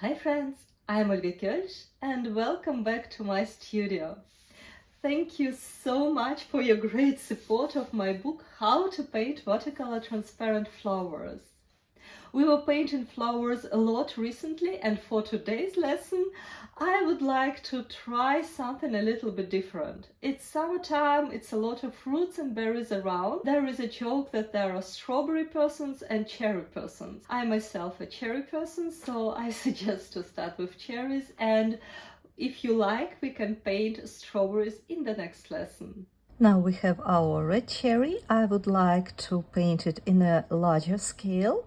Hi friends, I'm Olga Koelsch and welcome back to my studio. Thank you so much for your great support of my book How to Paint Watercolor Transparent Flowers. We were painting flowers a lot recently, and for today's lesson I would like to try something a little bit different. It's summertime, it's a lot of fruits and berries around. There is a joke that there are strawberry persons and cherry persons. I myself a cherry person, so I suggest to start with cherries, and if you like, we can paint strawberries in the next lesson. Now we have our red cherry. I would like to paint it in a larger scale.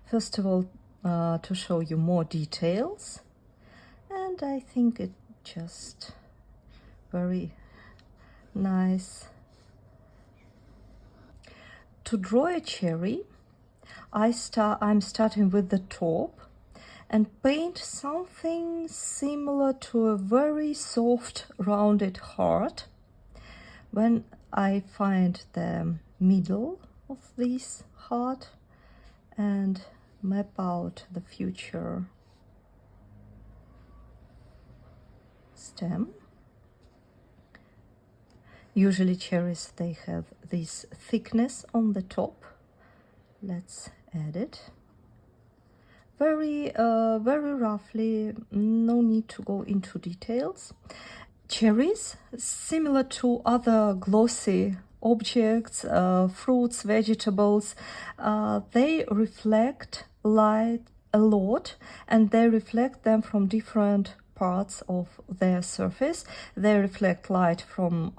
First of all, to show you more details. And I think it just very nice. To draw a cherry, I'm starting with the top and paint something similar to a very soft rounded heart. When I find the middle of this heart and map out the future stem. Usually cherries, they have this thickness on the top. Let's add it. Very roughly, no need to go into details. Cherries, similar to other glossy objects, fruits, vegetables, they reflect light a lot, and they reflect them from different parts of their surface. They reflect light from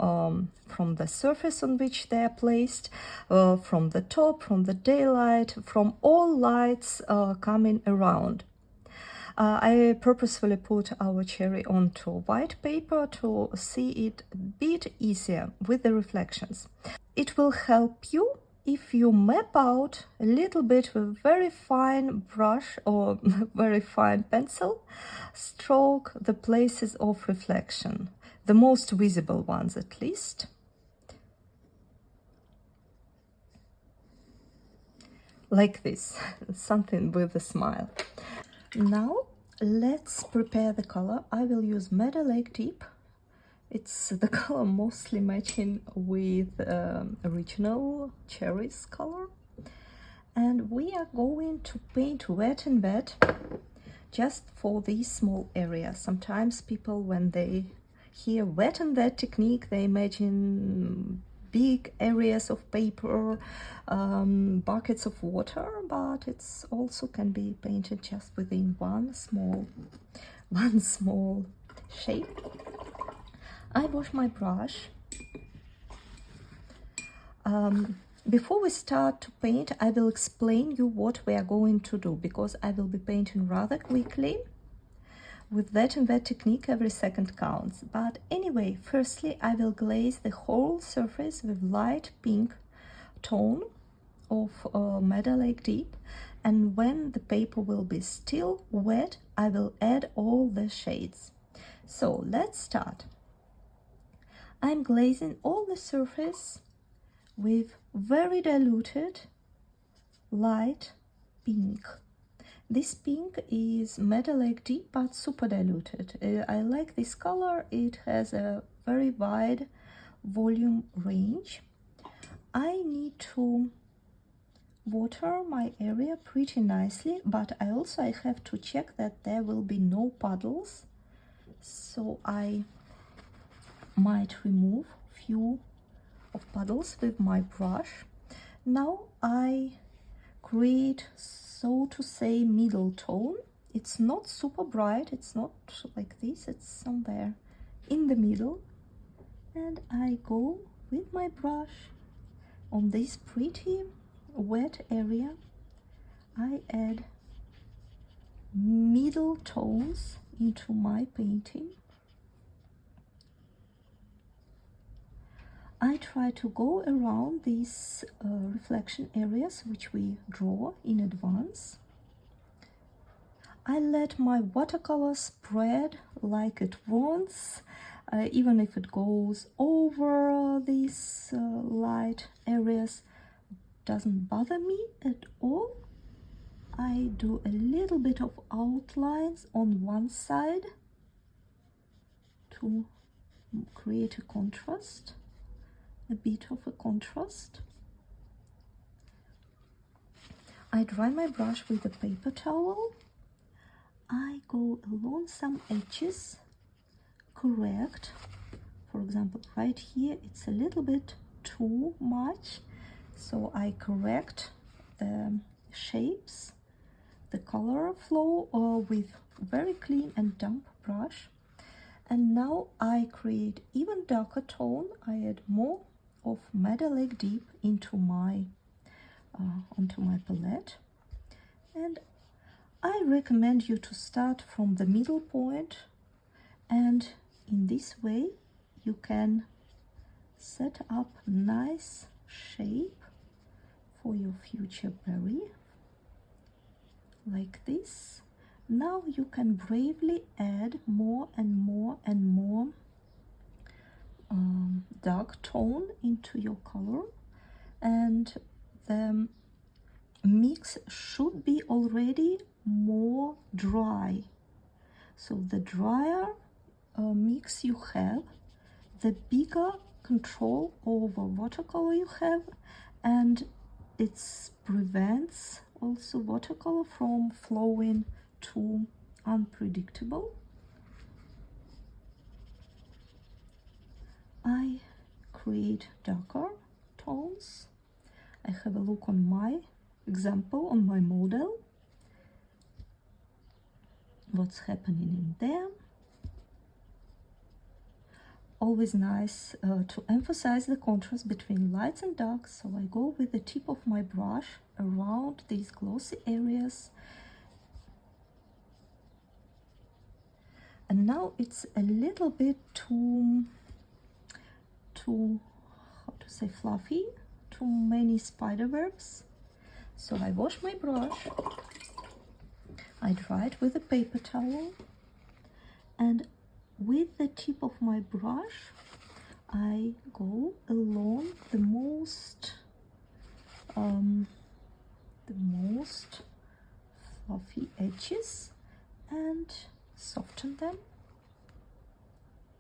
the surface on which they are placed, from the top, from the daylight, from all lights coming around. I purposefully put our cherry onto white paper to see it a bit easier with the reflections. It will help you if you map out a little bit with very fine brush or very fine pencil, stroke the places of reflection, the most visible ones at least. Like this, something with a smile. Now let's prepare the color. I will use Meadow Lake Deep. It's the color mostly matching with original cherries color. And we are going to paint wet and wet just for this small area. Sometimes people, when they hear wet and wet technique, they imagine big areas of paper, buckets of water, but it's also can be painted just within one small shape. I wash my brush. Before we start to paint, I will explain you what we are going to do, because I will be painting rather quickly. With wet and wet technique, every second counts. But anyway, firstly, I will glaze the whole surface with light pink tone of Meadow Lake Deep. And when the paper will be still wet, I will add all the shades. So let's start. I'm glazing all the surface with very diluted light pink. This pink is Meadow Lake Deep, but super diluted. I like this color. It has a very wide volume range. I need to water my area pretty nicely, but I have to check that there will be no puddles. So I might remove few of puddles with my brush. Now I create, so to say, middle tone. It's not super bright, it's not like this, it's somewhere in the middle. And I go with my brush on this pretty wet area. I add middle tones into my painting. I try to go around these reflection areas which we draw in advance. I let my watercolor spread like it wants, even if it goes over these light areas, doesn't bother me at all. I do a little bit of outlines on one side to create a contrast, a bit of a contrast. I dry my brush with a paper towel. I go along some edges, correct. For example, right here it's a little bit too much, so I correct the shapes, the color flow with very clean and damp brush. And now I create even darker tone. I add more of Meadow Lake Deep into my onto my palette, and I recommend you to start from the middle point, and in this way you can set up nice shape for your future berry like this. Now you can bravely add more and more and more dark tone into your color, and the mix should be already more dry. So the drier mix you have, the bigger control over watercolor you have, and it prevents also watercolor from flowing too unpredictable. I create darker tones. I have a look on my example, on my model, what's happening in there. Always nice to emphasize the contrast between lights and darks, so I go with the tip of my brush around these glossy areas. And now it's a little bit too how to say, fluffy, too many spiderwebs. So I wash my brush, I dry it with a paper towel, and with the tip of my brush I go along the most fluffy edges and soften them.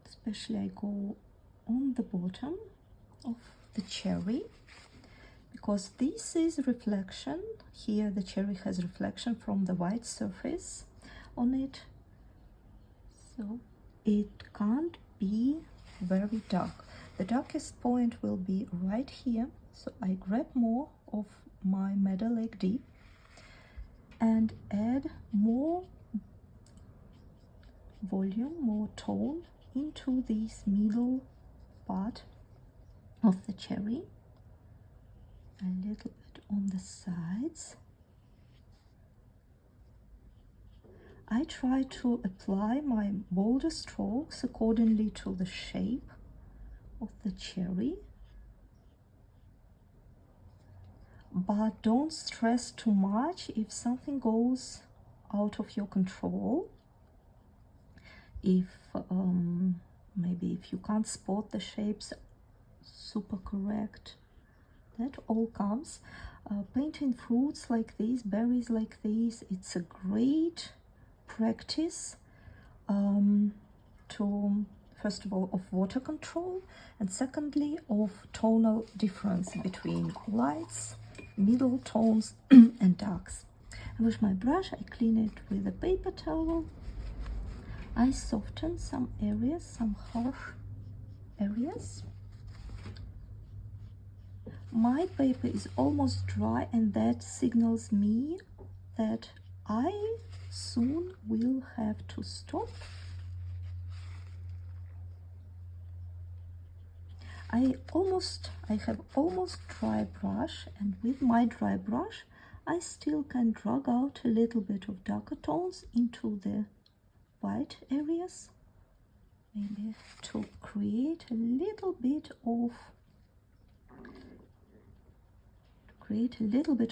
Especially I go on the bottom of the cherry, because this is reflection. Here the cherry has reflection from the white surface on it, so it can't be very dark. The darkest point will be right here, so I grab more of my Meadow Lake Deep and add more volume, more tone into this middle part of the cherry, a little bit on the sides. I try to apply my bolder strokes accordingly to the shape of the cherry, but don't stress too much if something goes out of your control. If maybe if you can't spot the shapes super correct, that all comes. Painting fruits like these, berries like these, it's a great practice to, first of all, of water control, and secondly of tonal difference between lights, middle tones and darks. I wash my brush, I clean it with a paper towel. I soften some areas, some harsh areas. My paper is almost dry, and that signals me that I soon will have to stop. I have almost dry brush, and with my dry brush I still can drag out a little bit of darker tones into the white areas, maybe to create a little bit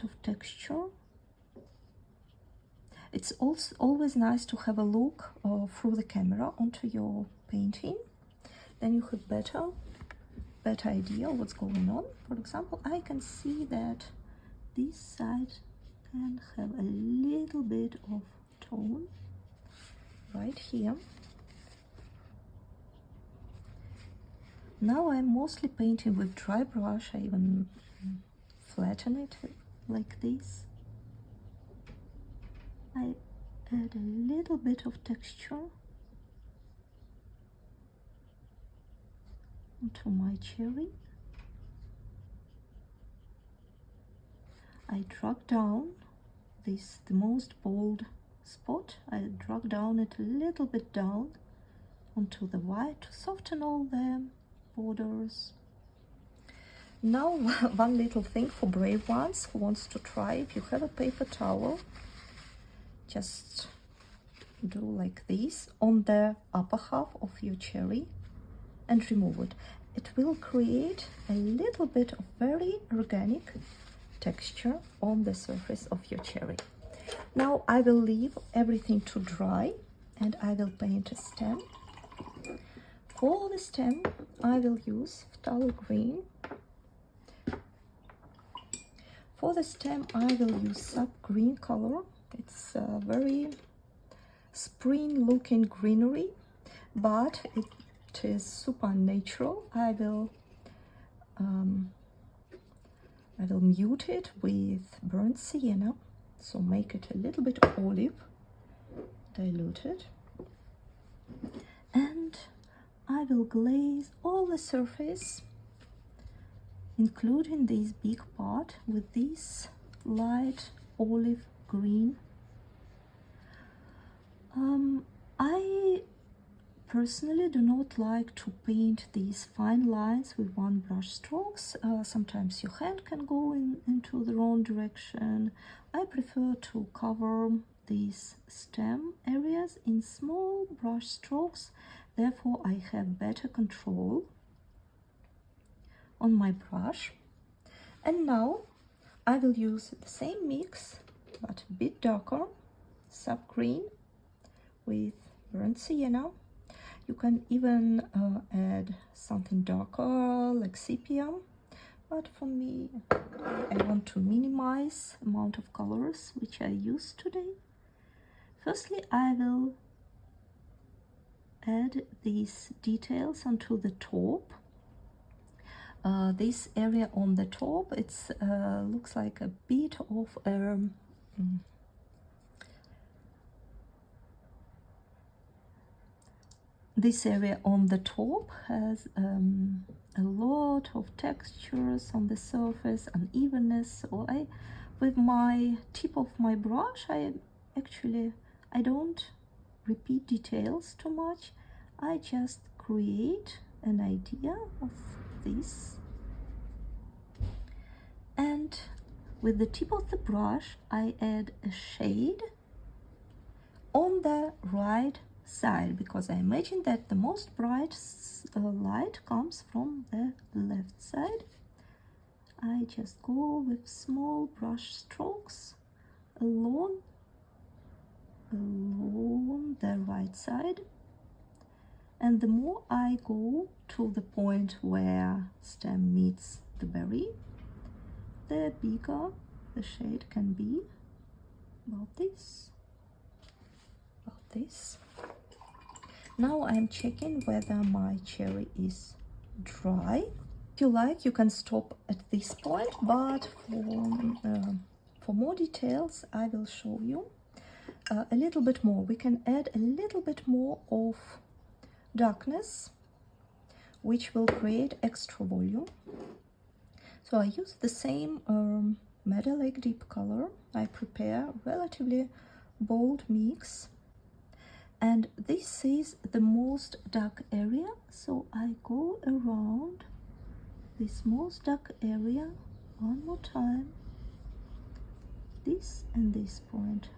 of texture. It's also always nice to have a look through the camera onto your painting, then you have better idea of what's going on. For example, I can see that this side and have a little bit of tone right here. Now I'm mostly painting with dry brush. I even flatten it like this. I add a little bit of texture onto my cherry. I drag down the most bold spot. I drag down it a little bit down onto the white to soften all the borders. Now one little thing for brave ones who wants to try, if you have a paper towel, just do like this on the upper half of your cherry and remove it. It will create a little bit of very organic texture on the surface of your cherry. Now I will leave everything to dry and I will paint a stem. For the stem I will use phthalo green. For the stem I will use sap green color. It's a very spring looking greenery, but it is super natural. I will mute it with burnt sienna, so make it a little bit olive, diluted, and I will glaze all the surface, including this big part, with this light olive green. I personally do not like to paint these fine lines with one brush strokes. Sometimes your hand can go into the wrong direction. I prefer to cover these stem areas in small brush strokes, therefore I have better control on my brush. And now I will use the same mix but a bit darker, sap green with burnt sienna. You can even add something darker like sepia, but for me I want to minimize amount of colors which I use today. Firstly, I will add these details onto the top. This area on the top, it's looks like a bit of this area on the top has a lot of textures on the surface, unevenness. So with my tip of my brush, I don't repeat details too much. I just create an idea of this, and with the tip of the brush I add a shade on the right side, because I imagine that the most bright light comes from the left side. I just go with small brush strokes along the right side, and the more I go to the point where stem meets the berry, the bigger the shade can be. About this. Now I'm checking whether my cherry is dry. If you like, you can stop at this point, but for more details I will show you a little bit more. We can add a little bit more of darkness, which will create extra volume. So I use the same Meadow Lake Deep color. I prepare relatively bold mix, and this is the most dark area, so I go around this most dark area one more time. This and this point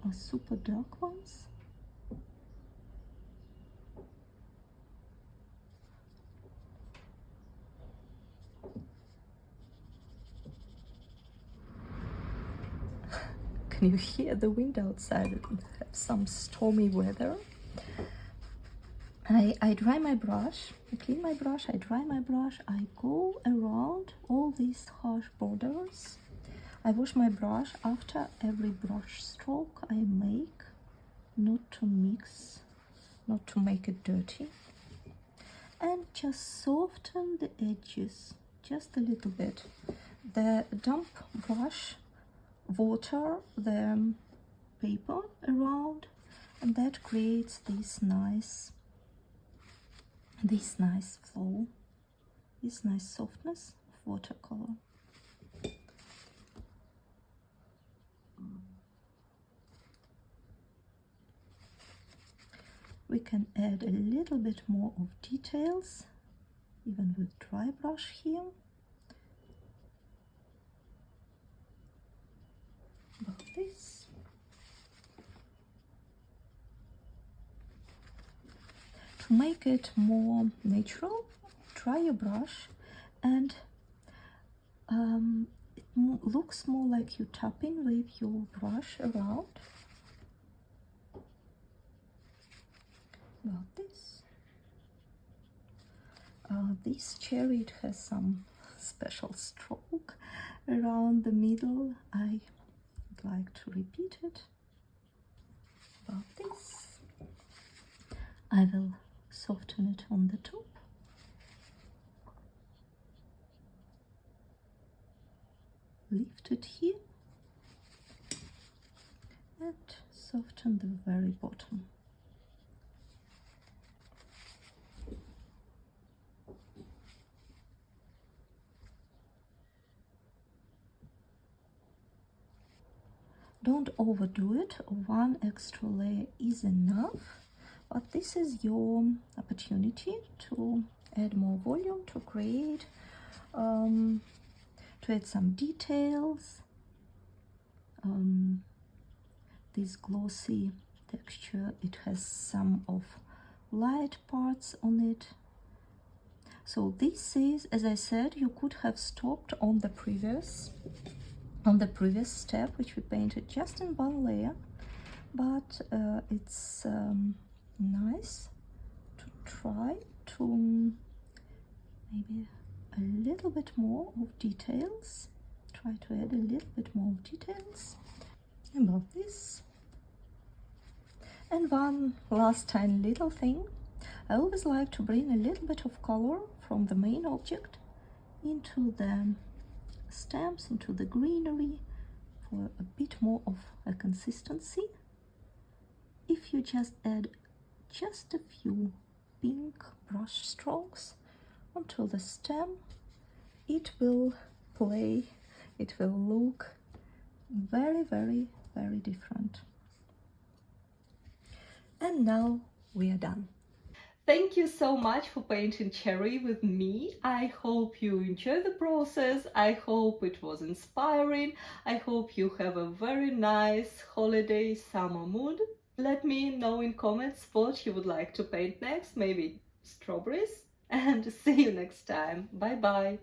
are super dark ones. Can you hear the wind outside? It have some stormy weather. I dry my brush, I clean my brush, I dry my brush, I go around all these harsh borders. I wash my brush after every brush stroke I make, not to mix, not to make it dirty, and just soften the edges just a little bit. The damp brush water the paper around, and that creates this nice flow, this nice softness of watercolor. We can add a little bit more of details, even with dry brush here. Like this. To make it more natural, dry your brush, and it looks more like you're tapping with your brush around. Like this. This cherry, it has some special stroke around the middle. I would like to repeat it. Like this. I will soften it on the top. Lift it here and soften the very bottom. Don't overdo it. One extra layer is enough, but this is your opportunity to add more volume, to create, to add some details. This glossy texture, it has some of light parts on it. So this is, as I said, you could have stopped on the previous step, which we painted just in one layer, but it's nice to try to maybe a little bit more of details. Try to add a little bit more of details about this. And one last tiny little thing, I always like to bring a little bit of color from the main object into the stems, into the greenery, for a bit more of a consistency. If you just add just a few pink brush strokes onto the stem, it will play, it will look very, very, very different. And now we are done. Thank you so much for painting cherry with me. I hope you enjoy the process. I hope it was inspiring. I hope you have a very nice holiday summer mood. Let me know in comments what you would like to paint next, maybe strawberries. And see you next time. Bye bye.